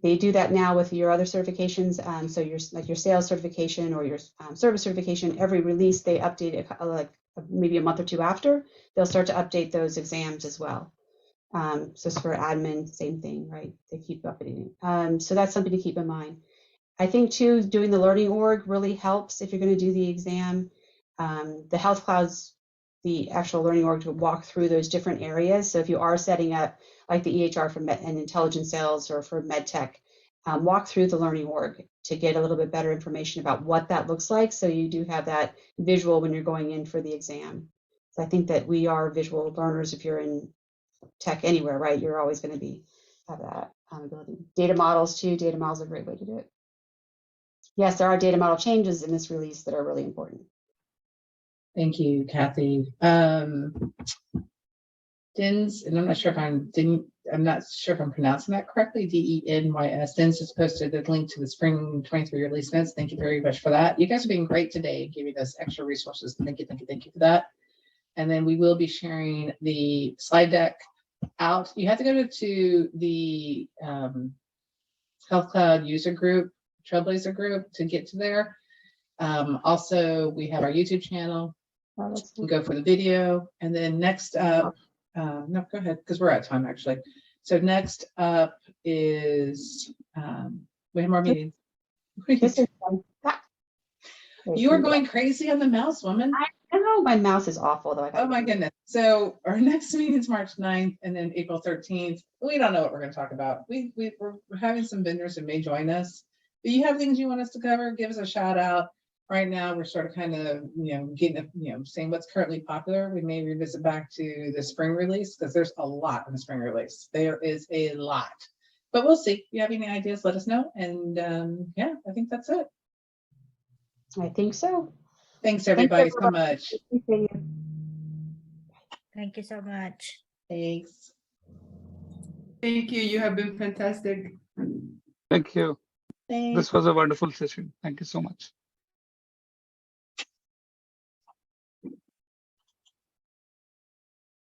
They do that now with your other certifications. So your sales certification or your service certification, every release they update it like maybe a month or two after. They'll start to update those exams as well. So for admin, same thing, right? They keep updating. So that's something to keep in mind. I think too, doing the learning org really helps if you're going to do the exam. The Health Cloud's the actual learning org to walk through those different areas. So if you are setting up like the EHR for and intelligent sales or for MedTech, walk through the learning org to get a little bit better information about what that looks like. So you do have that visual when you're going in for the exam. So I think that we are visual learners. If you're in tech anywhere, right, you're always going to have that ability. Data models too. Data models are a great way to do it. Yes, there are data model changes in this release that are really important. Thank you, Kathy. Dins, and I'm not sure if I'm pronouncing that correctly. DENYS. Dins just posted a link to the spring 23 release notes. Thank you very much for that. You guys are being great today, giving us extra resources. Thank you for that. And then we will be sharing the slide deck out. You have to go to the Health Cloud user group, Trailblazer group, to get to there. Also, we have our YouTube channel. We'll go for the video, and then next up. No, go ahead, because we're out of time actually. So next up is we have more meetings. You are going crazy on the mouse, woman. I know my mouse is awful though. Oh my goodness. So our next meeting is March 9th and then April 13th. We don't know what we're going to talk about. We're having some vendors who may join us. Do you have things you want us to cover? Give us a shout out. Right now, we're sort of kind of, getting, saying what's currently popular. We may revisit back to the spring release because there's a lot in the spring release. There is a lot, but we'll see. If you have any ideas, let us know. And yeah, I think that's it. I think so. Thanks everybody so much. Thank you so much. Thanks. Thank you. You have been fantastic. Thank you. Thanks. This was a wonderful session. Thank you so much.